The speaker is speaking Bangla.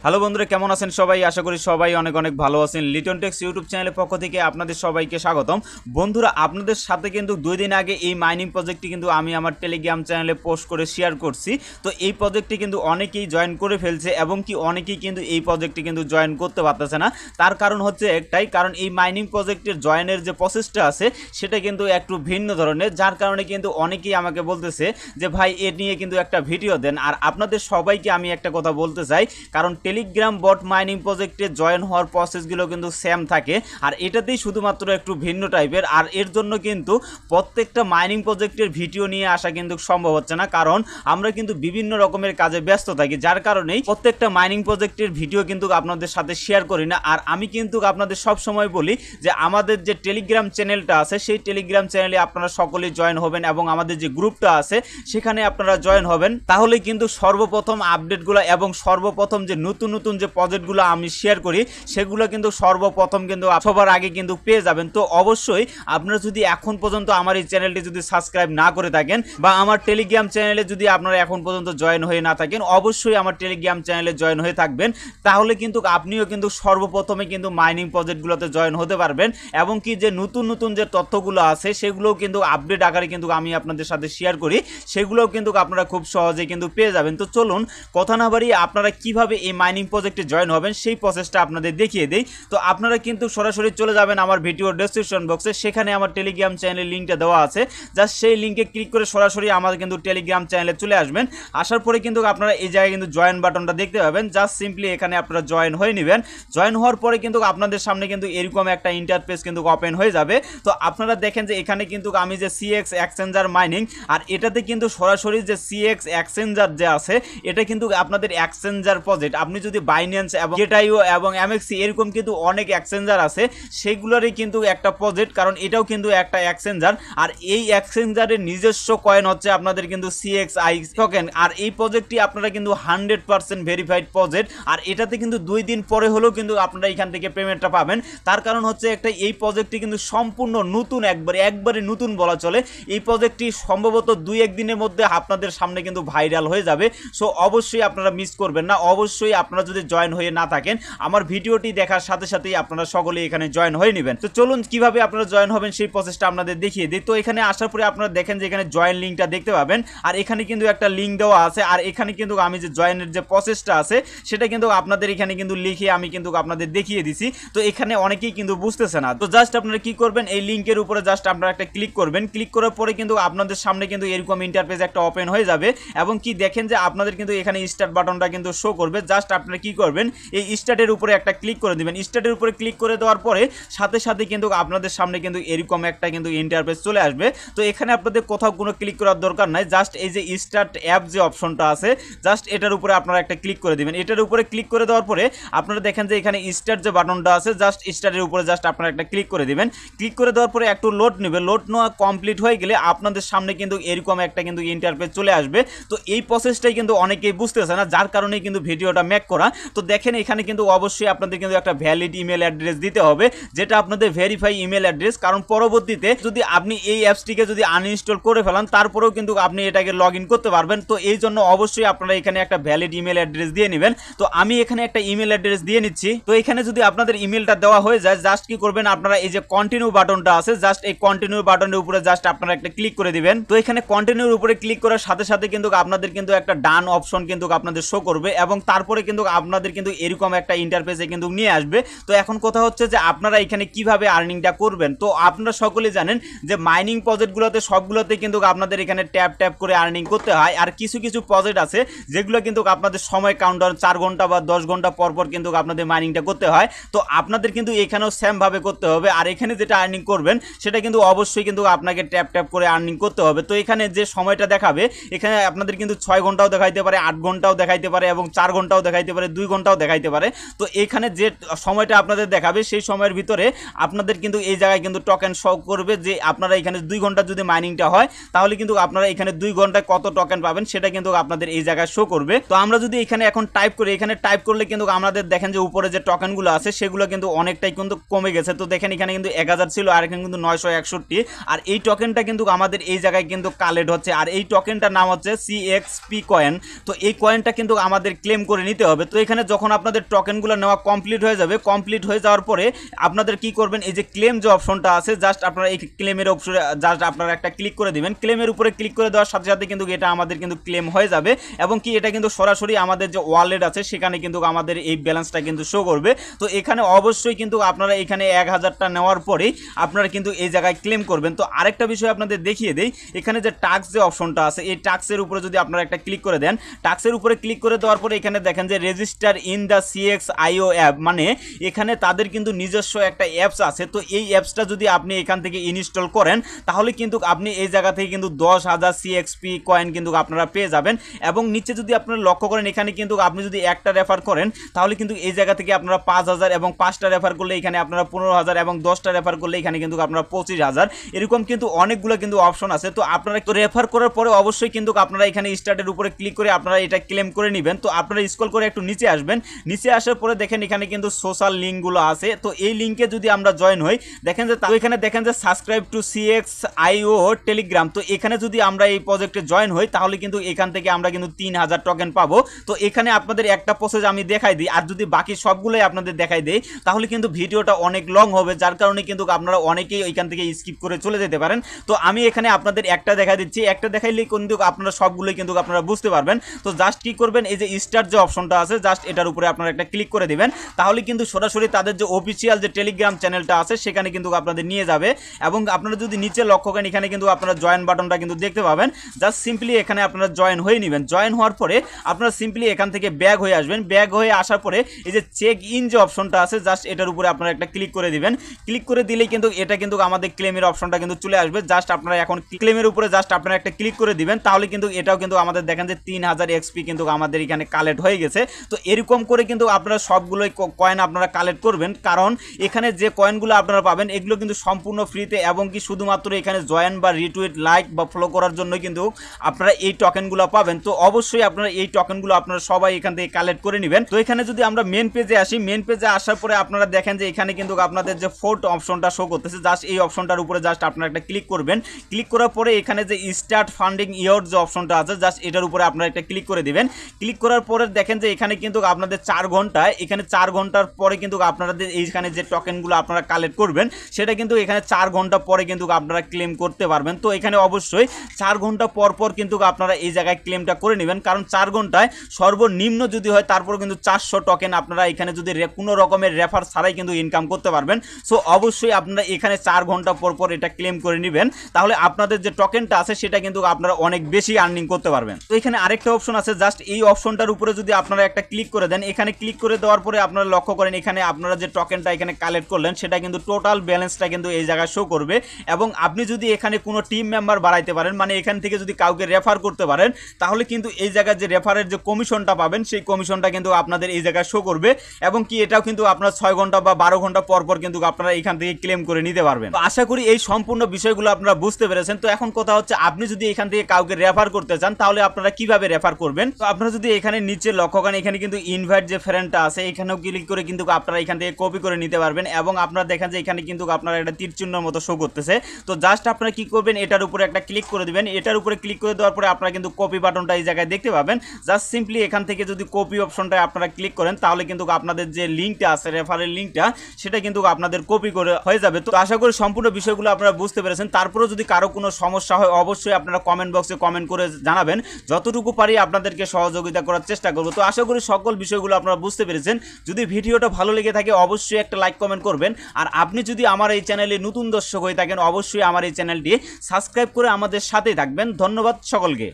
হ্যালো বন্ধুরা, কেমন আছেন সবাই? আশা করি সবাই অনেক অনেক ভালো আছেন। লিটন টেক্স ইউটিউব চ্যানেলের পক্ষ থেকে আপনাদের সবাইকে স্বাগতম। বন্ধুরা, আপনাদের সাথে কিন্তু 2 দিন আগে এই মাইনিং প্রজেক্টটি কিন্তু আমি আমার টেলিগ্রাম চ্যানেলে পোস্ট করে শেয়ার করছি। তো এই প্রজেক্টটি কিন্তু অনেকেই জয়েন করে ফেলছে এবং কি অনেকেই কিন্তু এই প্রজেক্টটি কিন্তু জয়েন করতে পারতেছে না। তার কারণ হচ্ছে একটাই, কারণ এই মাইনিং প্রজেক্টের জয়েনের যে প্রসেসটা আছে সেটা কিন্তু একটু ভিন্ন ধরনের, যার কারণে কিন্তু অনেকেই আমাকে বলতেছে যে ভাই এ নিয়ে কিন্তু একটা ভিডিও দেন। আর আপনাদের সবাইকে আমি একটা কথা বলতে চাই, কারণ টেলিগ্রাম বট মাইনিং প্রজেক্টে জয়েন হওয়ার প্রসেসগুলো কিন্তু সেম থাকে, আর এটাতেই শুধুমাত্র একটু ভিন্ন টাইপের। আর এর জন্য কিন্তু প্রত্যেকটা মাইনিং প্রজেক্টের ভিডিও নিয়ে আসা কিন্তু সম্ভব হচ্ছে না, কারণ আমরা কিন্তু বিভিন্ন রকমের কাজে ব্যস্ত থাকি, যার কারণেই প্রত্যেকটা মাইনিং প্রজেক্টের ভিডিও কিন্তু আপনাদের সাথে শেয়ার করি না। আর আমি কিন্তু আপনাদের সব সময় বলি যে আমাদের যে টেলিগ্রাম চ্যানেলটা আছে সেই টেলিগ্রাম চ্যানেলে আপনারা সকলেই জয়েন হবেন এবং আমাদের যে গ্রুপটা আছে সেখানে আপনারা জয়েন হবেন, তাহলে কিন্তু সর্বপ্রথম আপডেটগুলো এবং সর্বপ্রথম যে নতুন নতুন যে প্রজেক্টগুলো আমি শেয়ার করি সেগুলো কিন্তু সর্বপ্রথম কিন্তু সবার আগে কিন্তু পেয়ে যাবেন। তো অবশ্যই আপনারা যদি এখন পর্যন্ত আমার এই চ্যানেলটি যদি সাবস্ক্রাইব না করে থাকেন বা আমার টেলিগ্রাম চ্যানেলে যদি আপনারা এখন পর্যন্ত জয়েন হয়ে না থাকেন, অবশ্যই আমার টেলিগ্রাম চ্যানেলে জয়েন হয়ে থাকবেন, তাহলে কিন্তু আপনিও কিন্তু সর্বপ্রথমে কিন্তু মাইনিং প্রজেক্টগুলোতে জয়েন হতে পারবেন এবং কি যে নতুন নতুন যে তথ্যগুলো আছে সেগুলোও কিন্তু আপডেট আকারে কিন্তু আমি আপনাদের সাথে শেয়ার করি, সেগুলোও কিন্তু আপনারা খুব সহজে কিন্তু পেয়ে যাবেন। তো চলুন কথা না বাড়িয়ে আপনারা কিভাবে এই মাইনিং প্রজেক্টে জয়েন হবেন সেই প্রসেসটা আপনাদের দেখিয়ে দেই। তো আপনারা কিন্তু সরাসরি চলে যাবেন আমার ভিডিওর ডেসক্রিপশন বক্সে, সেখানে আমার টেলিগ্রাম চ্যানেলের লিঙ্কটা দেওয়া আছে, জাস্ট সেই লিঙ্কে ক্লিক করে সরাসরি আমাদের কিন্তু টেলিগ্রাম চ্যানেলে চলে আসবেন। আসার পরে কিন্তু আপনারা এই জায়গায় কিন্তু জয়েন বাটনটা দেখতে পাবেন, জাস্ট সিম্পলি এখানে আপনারা জয়েন হয়ে নেবেন। জয়েন হওয়ার পরে কিন্তু আপনাদের সামনে কিন্তু এরকম একটা ইন্টারফেস কিন্তু ওপেন হয়ে যাবে। তো আপনারা দেখেন যে এখানে কিন্তু আমি যে সিএক্স এক্সচেঞ্জার মাইনিং, আর এটাতে কিন্তু সরাসরি যে সিএক্স এক্সচেঞ্জার যে আছে এটা কিন্তু আপনাদের এক্সচেঞ্জার প্রজেক্ট। আপনি যদি বাইন্যান্স এবং গেটাইও এবং এমএক্সি এরকম কিন্তু অনেক এক্সচেঞ্জার আছে, সেগুলোরই কিন্তু একটা প্রজেক্ট, কারণ এটাও কিন্তু একটা এক্সচেঞ্জার। আর এই এক্সচেঞ্জারের নিজস্ব কয়েন হচ্ছে আপনাদের কিন্তু সিএক্সআই টোকেন। আর এই প্রজেক্টটি আপনারা কিন্তু 100% ভেরিফাইড প্রজেক্ট, আর এটাতে কিন্তু 2 দিন পরে হলেও কিন্তু আপনারা এখান থেকে পেমেন্টটা পাবেন। তার কারণ হচ্ছে একটা, এই প্রজেক্টটি কিন্তু সম্পূর্ণ নতুন, একবারে নতুন বলা চলে। এই প্রজেক্টটি সম্ভবত 2-1 দিনের মধ্যে আপনাদের সামনে কিন্তু ভাইরাল হয়ে যাবে। সো অবশ্যই আপনারা মিস করবেন না। অবশ্যই আপনারা যদি জয়েন হয়ে না থাকেন, আমার ভিডিওটি দেখার সাথে সাথেই আপনারা সকলেই এখানে জয়েন হয়ে নেবেন। তো চলুন কিভাবে আপনারা জয়েন হবেন সেই প্রসেসটা আপনাদের দেখিয়ে দিই। তো এখানে আসার পরে আপনারা দেখেন যে এখানে জয়েন লিঙ্কটা দেখতে পাবেন, আর এখানে কিন্তু একটা লিঙ্ক দেওয়া আছে। আর এখানে কিন্তু আমি যে জয়েনের যে প্রসেসটা আছে সেটা কিন্তু আপনাদের এখানে কিন্তু লিখে আমি কিন্তু আপনাদের দেখিয়ে দিছি। তো এখানে অনেকেই কিন্তু বুঝতেছে না। তো জাস্ট আপনারা কি করবেন, এই লিঙ্কের উপরে জাস্ট আপনারা একটা ক্লিক করবেন। ক্লিক করার পরে কিন্তু আপনাদের সামনে কিন্তু এরকম ইন্টারফেস একটা ওপেন হয়ে যাবে এবং কি দেখেন যে আপনাদের কিন্তু এখানে স্টার্ট বাটনটা কিন্তু শো করবে। জাস্ট আপনারা কি করবেন, এই স্টার্টের উপরে একটা ক্লিক করে দিবেন। স্টার্টের উপরে ক্লিক করে দেওয়ার পরে সাথে সাথে কিন্তু আপনাদের সামনে কিন্তু এরকম একটা কিন্তু ইন্টারফেস চলে আসবে। তো এখানে আপনাদের কোথাও কোনো ক্লিক করার দরকার নাই, জাস্ট এই যে স্টার্ট অ্যাপ যে অপশনটা আছে জাস্ট এটার উপরে আপনারা একটা ক্লিক করে দিবেন। এটার উপরে ক্লিক করে দেওয়ার পরে আপনারা দেখেন যে এখানে স্টার্ট যে বাটনটা আছে জাস্ট স্টার্টের উপরে জাস্ট আপনারা একটা ক্লিক করে দিবেন। ক্লিক করে দেওয়ার পরে একটু লোড নেবে, লোড নেওয়া কমপ্লিট হয়ে গেলে আপনাদের সামনে কিন্তু এরকম একটা কিন্তু ইন্টারফেস চলে আসবে। তো এই প্রসেসটাই কিন্তু অনেকেই বুঝতেছে না, যার কারণেই কিন্তু ভিডিওটা মেক করা। তো দেখেন এখানে কিন্তু অবশ্যই আপনাদের কিন্তু একটা ভ্যালিড ইমেল অ্যাড্রেস দিতে হবে, যেটা আপনাদের ভেরিফাই ইমেল অ্যাড্রেস। কারণ পরবর্তীতে যদি আপনি এই অ্যাপসটিকে যদি আনইনস্টল করে ফেলান, তারপরেও কিন্তু আপনি এটাকে লগ ইন করতে পারবেন। তো এই জন্য অবশ্যই আপনারা এখানে একটা ভ্যালিড ইমেল অ্যাড্রেস দিয়ে নেবেন। তো আমি এখানে একটা ইমেল অ্যাড্রেস দিয়ে নিচ্ছি। তো এখানে যদি আপনাদের ইমেলটা দেওয়া হয়ে যায়, জাস্ট কি করবেন, আপনারা এই যে কন্টিনিউ বাটনটা আছে জাস্ট এই কন্টিনিউ বাটনের উপরে জাস্ট আপনারা একটা ক্লিক করে দিবেন। তো এখানে কন্টিনিউর উপরে ক্লিক করার সাথে সাথে কিন্তু আপনাদের কিন্তু একটা ডান অপশন কিন্তু আপনাদের শো করবে এবং তারপরে কিন্তু আপনাদের কিন্তু এরকম একটা ইন্টারফেসে কিন্তু নিয়ে আসবে। তো এখন কথা হচ্ছে যে আপনারা এখানে কিভাবে আর্নিংটা করবেন। তো আপনারা সকলেই জানেন যে মাইনিং প্রজেক্টগুলোতে সবগুলোতে কিন্তু আপনাদের এখানে ট্যাপ ট্যাপ করে আর্নিং করতে হয়। আর কিছু কিছু প্রজেক্ট আছে যেগুলো কিন্তু আপনাদের সময় কাউন্টার 4 ঘন্টা বা 10 ঘন্টা পর পর কিন্তু আপনাদের মাইনিংটা করতে হয়। তো আপনাদের কিন্তু এখানেও সেম ভাবে করতে হবে। আর এখানে যেটা আর্নিং করবেন সেটা কিন্তু অবশ্যই কিন্তু আপনাকে ট্যাপ ট্যাপ করে আর্নিং করতে হবে। তো এখানে যে সময়টা দেখাবে, এখানে আপনাদের কিন্তু 6 ঘন্টাও দেখাইতে পারে, 8 ঘন্টাও দেখাইতে পারে এবং 4 ঘন্টাও দেখাইতে পারে, 2 ঘন্টাও দেখাইতে পারে। তো এখানে যে সময়টা আপনাদের দেখাবে সেই সময়ের ভিতরে আপনাদের কিন্তু এই জায়গায় কিন্তু টোকেন শো করবে যে আপনারা এখানে 2 ঘন্টা যদি মাইনিংটা হয় তাহলে কিন্তু আপনারা এখানে 2 ঘন্টায় কত টোকেন পাবেন সেটা কিন্তু আপনাদের এই জায়গায় শো করবে। তো আমরা যদি এখানে এখন টাইপ করি, এখানে টাইপ করলে কিন্তু আমাদের দেখেন যে উপরে যে টোকেনগুলো আছে সেগুলো কিন্তু অনেকটাই কিন্তু কমে গেছে। তো দেখেন এখানে কিন্তু 1000 ছিল আর এখানে কিন্তু 961। আর এই টোকেনটা কিন্তু আমাদের এই জায়গায় কিন্তু কালেক্ট হচ্ছে। আর এই টোকেনটার নাম হচ্ছে CXP কয়েন। তো এই কয়েনটা কিন্তু আমাদের ক্লেম করে নিতে হবে। হবে। তো এখানে যখন আপনাদের টোকেনগুলো নেওয়া কমপ্লিট হয়ে যাবে, কমপ্লিট হয়ে যাওয়ার পরে আপনাদের কি করবেন, এই যে ক্লেম যে অপশনটা আছে জাস্ট আপনারা এই ক্লেমের অপশনে জাস্ট আপনারা একটা ক্লিক করে দিবেন। ক্লেমের উপরে ক্লিক করে দেওয়ার সাথে সাথে কিন্তু এটা আমাদের কিন্তু ক্লেম হয়ে যাবে এবং কি এটা কিন্তু সরাসরি আমাদের যে ওয়ালেট আছে সেখানে কিন্তু আমাদের এই ব্যালেন্সটা কিন্তু শো করবে। তো এখানে অবশ্যই কিন্তু আপনারা এখানে 1000টা নেওয়ার পরেই আপনারা কিন্তু এই জায়গায় ক্লেম করবেন। তো আরেকটা বিষয় আপনাদের দেখিয়ে দেই, এখানে যে টাস্ক যে অপশনটা আছে এই টাস্কের উপরে যদি আপনারা একটা ক্লিক করে দেন, টাস্কের উপরে ক্লিক করে দেওয়ার পরে এখানে দেখেন যে register in the CXIO app, মানে এখানে তাদের কিন্তু নিজস্ব একটা অ্যাপস আছে। তো এই অ্যাপসটা যদি আপনি এখান থেকে ইনস্টল করেন তাহলে কিন্তু আপনি এই জায়গা থেকে কিন্তু 10,000 CXP কয়েন কিন্তু আপনারা পেয়ে যাবেন। এবং নিচে যদি আপনারা লক্ষ্য করেন এখানে কিন্তু আপনি যদি একটা রেফার করেন তাহলে কিন্তু এই জায়গা থেকে আপনারা 5,000 এবং 5টা রেফার করলে এখানে আপনারা 15,000 এবং 10টা রেফার করলে এখানে কিন্তু আপনারা 25,000, এরকম কিন্তু অনেকগুলো কিন্তু অপশন আছে। তো আপনারা রেফার করার পরে অবশ্যই কিন্তু আপনারা এখানে স্টার্টের উপরে ক্লিক করে আপনারা এটা ক্লেম করে নেবেন। তো আপনারা স্ক্রল করে একটু নিচে আসবেন, নিচে আসার পরে দেখেন এখানে কিন্তু সোশ্যাল লিঙ্কগুলো আছে। তো এই লিঙ্কে যদি আমরা জয়েন হই দেখেন যে এখানে দেখেন যে সাবস্ক্রাইব টু CXIO টেলিগ্রাম। তো এখানে যদি আমরা এই প্রজেক্টে জয়েন হই তাহলে কিন্তু এখান থেকে আমরা কিন্তু 3000 টোকেন পাবো। তো এখানে আপনাদের একটা প্রসেস আমি দেখাই দিই, আর যদি বাকি সবগুলোই আপনাদের দেখাই দেই তাহলে কিন্তু ভিডিওটা অনেক লং হবে, যার কারণে কিন্তু আপনারা অনেকেই ওইখান থেকে স্কিপ করে চলে যেতে পারেন। তো আমি এখানে আপনাদের একটা দেখাই দিচ্ছি, একটা দেখাইলে কিন্তু আপনারা সবগুলোই কিন্তু আপনারা বুঝতে পারবেন। তো জাস্ট কি করবেন, এই যে স্টার্ট যে অপশনটা আছে জাস্ট এটার উপরে আপনারা একটা ক্লিক করে দিবেন, তাহলে কিন্তু সরাসরি তাদের যে অফিসিয়াল যে টেলিগ্রাম চ্যানেলটা আছে সেখানে কিন্তু আপনাদের নিয়ে যাবে। এবং আপনারা যদি নিচে লক্ষ্য করেন এখানে কিন্তু আপনারা জয়েন বাটনটা কিন্তু দেখতে পাবেন, জাস্ট সিম্পলি এখানে আপনারা জয়েন হয়ে নেবেন। জয়েন হওয়ার পরে আপনারা সিম্পলি এখান থেকে ব্যাক হয়ে আসবেন, ব্যাক হয়ে আসার পরে এই যে চেক ইন যে অপশনটা আছে জাস্ট এটার উপরে আপনারা একটা ক্লিক করে দিবেন। ক্লিক করে দিলেই কিন্তু এটা কিন্তু আমাদের ক্লেমের অপশনটা কিন্তু চলে আসবে। জাস্ট আপনারা এখন ক্লেমের উপরে জাস্ট আপনারা একটা ক্লিক করে দিবেন, তাহলে কিন্তু এটাও কিন্তু আমাদের দেখেন যে 3000 XP কিন্তু আমাদের এখানে কালেক্ট হয়ে গেছে। তো এরকম করে কিন্তু আপনারা সবগুলোই কয়েন আপনারা কালেক্ট করবেন, কারণ এখানে যে কয়েনগুলো আপনারা পাবেন এগুলো কিন্তু সম্পূর্ণ ফ্রিতে এবং কি শুধুমাত্র এখানে জয়েন বা রিটুইট লাইক বা ফলো করার জন্য কিন্তু আপনারা এই টোকেনগুলো পাবেন। তো অবশ্যই আপনারা এই টোকেনগুলো আপনারা সবাই এখান থেকে কালেক্ট করে নেবেন। তো এখানে যদি আমরা মেন পেজে আসি, মেন পেজে আসার পরে আপনারা দেখেন যে এখানে কিন্তু আপনাদের যে ফোর্থ অপশনটা শো করতেছে জাস্ট এই অপশনটার উপরে জাস্ট আপনারা একটা ক্লিক করবেন। ক্লিক করার পরে এখানে যে স্টার্ট ফান্ডিং ইয়োর যে অপশনটা আছে জাস্ট এটার উপরে আপনারা একটা ক্লিক করে দিবেন। ক্লিক করার পরে দেখেন যে এখানে কিন্তু আপনাদের 4 ঘন্টায়, এখানে 4 ঘন্টার পরে কিন্তু আপনাদের এইখানে যে টোকেনগুলো আপনারা কালেক্ট করবেন সেটা কিন্তু এখানে 4 ঘন্টা পরে কিন্তু আপনারা ক্লেম করতে পারবেন। তো এখানে অবশ্যই 4 ঘন্টা পর পর কিন্তু আপনারা এই জায়গায় ক্লেমটা করে নেবেন, কারণ 4 ঘন্টায় সর্বনিম্ন যদি হয় তারপর কিন্তু 400 টোকেন আপনারা এখানে যদি কোনো রকমের রেফার ছাড়াই কিন্তু ইনকাম করতে পারবেন। সো অবশ্যই আপনারা এখানে 4 ঘন্টা পর পর এটা ক্লেম করে নেবেন, তাহলে আপনাদের যে টোকেনটা আছে সেটা কিন্তু আপনারা অনেক বেশি আর্নিং করতে পারবেন। তো এখানে আরেকটা অপশন আছে, জাস্ট এই অপশনটার উপরে যদি আপনারা একটা ক্লিক করে দেন, এখানে ক্লিক করে দেওয়ার পরে আপনারা লক্ষ্য করেন এখানে আপনারা যে টোকেনটা এখানে কালেক্ট করলেন সেটা কিন্তু টোটাল ব্যালেন্সটা কিন্তু এই জায়গায় শো করবে। এবং আপনি যদি এখানে কোনো টিম মেম্বার বাড়াইতে পারেন, মানে এখান থেকে যদি কাউকে রেফার করতে পারেন তাহলে কিন্তু এই জায়গায় যে রেফারের যে কমিশনটা পাবেন সেই কমিশনটা কিন্তু আপনাদের এই জায়গায় শো করবে। এবং কি এটাও কিন্তু আপনার 6 ঘন্টা বা 12 ঘন্টা পর পর কিন্তু আপনারা এখান থেকে ক্লেম করে নিতে পারবেন। তো আশা করি এই সম্পূর্ণ বিষয়গুলো আপনারা বুঝতে পেরেছেন। তো এখন কথা হচ্ছে আপনি যদি এখান থেকে কাউকে রেফার করতে চান তাহলে আপনারা কিভাবে রেফার করবেন। তো আপনারা যদি এখানে নিচে লক্ষ্য করেন এখানে কিন্তু ইনভাইট যে ফ্রেন্ডটা আছে এখানেও ক্লিক করে কিন্তু আপনারা এখান থেকে কপি করে নিতে পারবেন। এবং আপনারা দেখেন যে এখানে কিন্তু আপনারা একটা তীর চিহ্নের মতো শো করতেছে। তো জাস্ট আপনারা কি করবেন, এটার উপরে একটা ক্লিক করে দিবেন। এটার উপরে ক্লিক করে দেওয়ার পরে আপনারা কিন্তু কপি বাটনটা এই জায়গায় দেখতে পাবেন। জাস্ট সিম্পলি এখান থেকে যদি কপি অপশনটা আপনারা ক্লিক করেন তাহলে কিন্তু আপনাদের যে লিঙ্কটা আছে রেফারের লিঙ্কটা সেটা কিন্তু আপনাদের কপি করে হয়ে যাবে। তো আশা করি সম্পূর্ণ বিষয়গুলো আপনারা বুঝতে পেরেছেন। তারপরেও যদি কারো কোনো সমস্যা হয় অবশ্যই আপনারা কমেন্ট বক্সে কমেন্ট করে জানাবেন, যতটুকু পারি আপনাদেরকে সহযোগিতা করার চেষ্টা করব। তো আশা করি সকল বিষয়গুলো আপনারা বুঝতে পেরেছেন। যদি ভিডিওটা ভালো লেগে থাকে অবশ্যই একটা লাইক কমেন্ট করবেন। আর আপনি যদি আমার এই চ্যানেলে নতুন দর্শক হয়ে থাকেন অবশ্যই আমার এই চ্যানেলটি সাবস্ক্রাইব করে আমাদের সাথেই থাকবেন। ধন্যবাদ সকলকে।